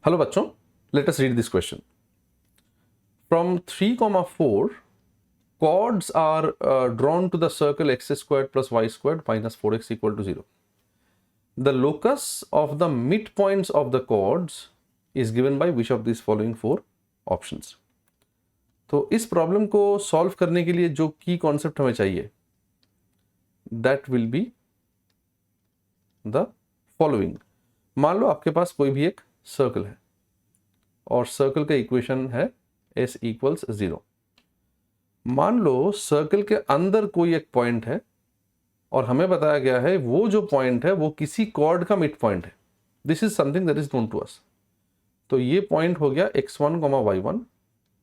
Hello बच्चों, let us read this question. From 3, 4, chords are drawn to the circle x squared plus y squared minus 4x equal to 0. The locus of the midpoints of the chords is given by which of these following four options? तो इस problem को solve करने के लिए जो की concept हमें चाहिए that will be the following. मान लो आपके पास कोई भी एक सर्कल है और सर्कल का इक्वेशन है s इक्वल्स 0. मान लो सर्कल के अंदर कोई एक पॉइंट है और हमें बताया गया है वो जो पॉइंट है वो किसी कॉर्ड का मिड पॉइंट है. This is something that is known to us. तो ये पॉइंट हो गया x1, y1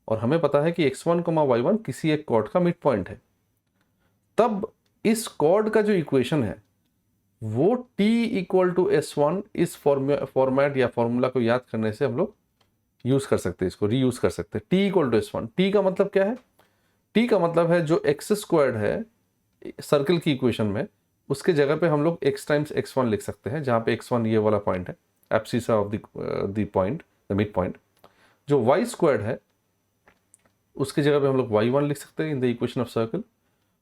और हमें पता है कि x1, y1 किसी एक कॉर्ड का मिड पॉइंट है. तब इस कॉर्ड का जो इक्वेशन है वो t इक्वल टू s1 इस फॉर्मेट या फॉर्मूला को याद करने से हम लोग यूज कर सकते हैं, इसको रीयूज कर सकते हैं. t equal to s1. t का मतलब क्या है? t का मतलब है जो एक्स स्क्वायर्ड है सर्कल की इक्वेशन में उसके जगह पे हम लोग x टाइम्स x1 लिख सकते हैं, जहां पे x1 ये वाला पॉइंट है, abscissa of the point, the mid point. जो y स्क्वायर्ड है उसके जगह पे हम लोग y1 लिख सकते हैं in the equation of circle,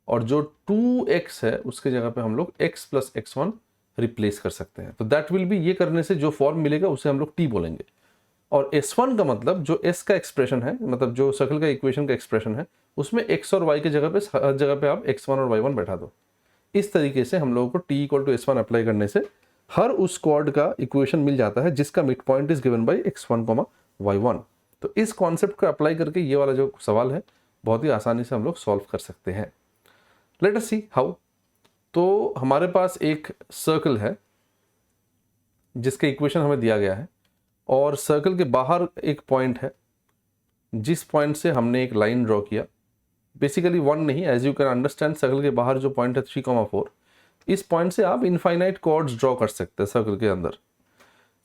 और जो 2x है उसके जगह पे हम लोग x प्लस x1 रिप्लेस कर सकते हैं. तो दैट विल बी, ये करने से जो फॉर्म मिलेगा उसे हम लोग t बोलेंगे. और s1 का मतलब जो s का एक्सप्रेशन है, मतलब जो सर्कल का इक्वेशन का एक्सप्रेशन है, उसमें x और y के जगह पे हर जगह पे आप x1 और y1 बैठा दो. इस तरीके से हम लोगों को t equal to s1 apply करने से हर उस कॉर्ड का इक्वेशन मिल जाता है जिसका mid point is given bye x1, y1. तो इस कॉन्सेप्ट को अप्लाई करके ये वाला जो सवाल है बहुत ही आसानी से हम लोग सॉल्व कर सकते हैं. Let us see how. तो हमारे पास एक सर्कल है जिसका इक्वेशन हमें दिया गया है और सर्कल के बाहर एक पॉइंट है जिस पॉइंट से हमने एक लाइन ड्रॉ किया. बेसिकली वन नहीं, as you can understand circle के बाहर जो पॉइंट है 3, 4, इस पॉइंट से आप इनफाइनाइट कॉर्ड्स ड्रॉ कर सकते हैं सर्कल के अंदर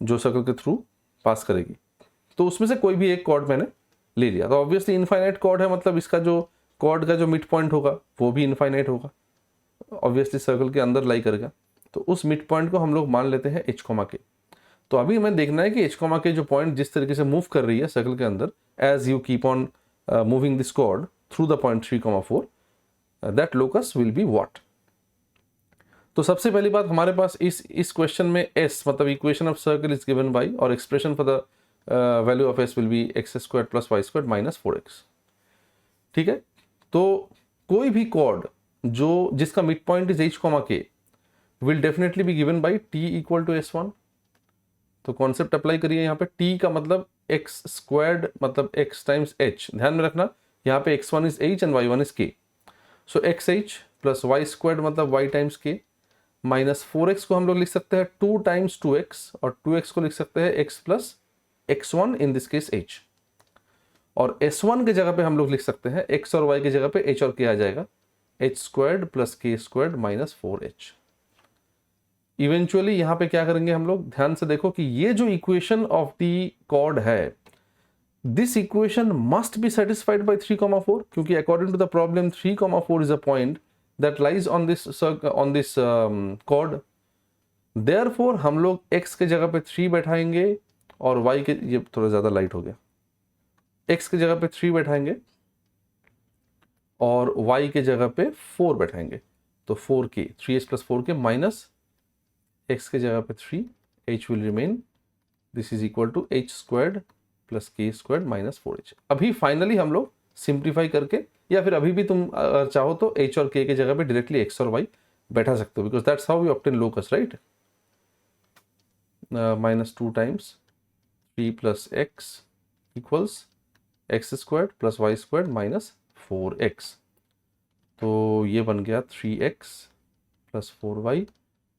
जो सर्कल के थ्रू पास करेगी. तो उसमें से कोई भी एक कॉर्ड मैंने ले लिया. तो ऑब्वियसली इनफाइनाइट कॉर्ड है, मतलब इसका जो कॉर्ड का जो मिड पॉइंट होगा वो भी इनफाइनाइट होगा, ऑब्वियसली सर्कल के अंदर लाई करेगा. तो उस मिड पॉइंट को हम लोग मान लेते हैं h, k. तो अभी हमें देखना है कि h, k जो पॉइंट जिस तरीके से मूव कर रही है सर्कल के अंदर, as you keep on moving this chord through the point 3, 4, that locus will be what. तो सबसे पहली बात हमारे पास इस क्वेश्चन में s मतलब equation of circle is given by, और expression for the value of s will be x square plus y square minus 4x. ठीक है. तो कोई भी कॉर्ड जो जिसका mid point is h, k will definitely be given by t equal to s1. तो concept apply करिए. यहाँ पे t का मतलब x स्क्वायर्ड मतलब x टाइम्स h. ध्यान में रखना यहाँ पे x1 is h and y1 is k. So xh plus y squared मतलब y times k minus 4x को हम लोग लिख सकते हैं 2 टाइम्स 2x, और 2x को लिख सकते हैं x plus x1 in this case h. और s1 के जगह पे हम लोग लिख सकते हैं x और y के जगह पे h और k आ जाएगा, h squared plus k squared minus 4h. Eventually यहाँ पे क्या करेंगे हम लोग, ध्यान से देखो कि ये जो इक्वेशन ऑफ द कॉर्ड है, this equation must be satisfied by 3, 4, क्योंकि according to the problem 3, 4 is a point that lies on this chord. Therefore हम लोग x के जगह पे 3 बैठाएंगे और y के, ये थोड़ा ज्यादा लाइट हो गया, x के जगह पे 3 बैठाएंगे और y के जगह पे 4 बैठाएंगे. तो 4k, 3h plus 4k minus x के जगह पे 3, h will remain, this is equal to h squared plus k squared minus 4h. अभी फाइनली हम लोग सिंप्लीफाई करके, या फिर अभी भी तुम चाहो तो h और k के जगह पे डायरेक्टली x और y बैठा सकते हो, because that's how we obtain locus, right. Minus 2 times 3 plus x equals x squared plus y squared minus 4x. तो ये बन गया 3x plus 4y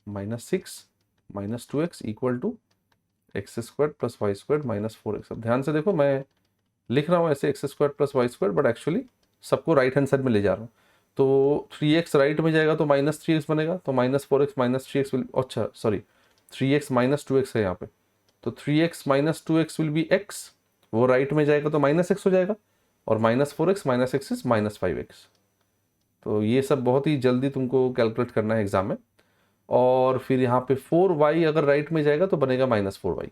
minus 6 minus 2x equal to x square plus y square minus 4x. अब ध्यान से देखो, मैं लिख रहा हूँ ऐसे x square plus y square, but actually सबको राइट हैंड साइड में ले जा रहा हूँ. तो 3x राइट में जाएगा तो माइनस 3x बनेगा, तो minus 4x minus 3x will, अच्छा सॉरी 3x माइनस 2x है यहाँ पे. तो 3x minus 2x will be x, वो राइट में जाएगा तो माइनस x हो जाएगा, और minus 4x minus x is minus 5x. तो ये सब बहुत ही जल्दी तुमको कैलकुलेट करना है एग्जाम में. और फिर यहाँ पे 4y अगर राइट में जाएगा तो बनेगा माइनस 4y.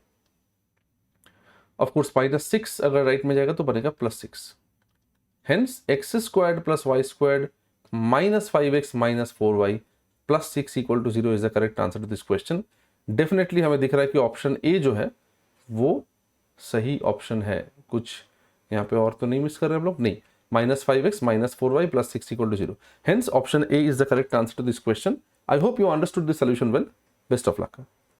ऑफ कोर्स -6 अगर राइट में जाएगा तो बनेगा +6। Hence x squared plus y squared -5x - 4y +6 = 0 is the correct answer to this question. Definitely हमें दिख रहा है कि ऑप्शन ए जो है वो सही ऑप्शन है। कुछ यहाँ पे और तो नहीं मिस कर रहे हम लोग, नहीं, -5x - 4y +6 = 0। Hence option A is the correct answer to this question. I hope you understood the solution well. Best of luck.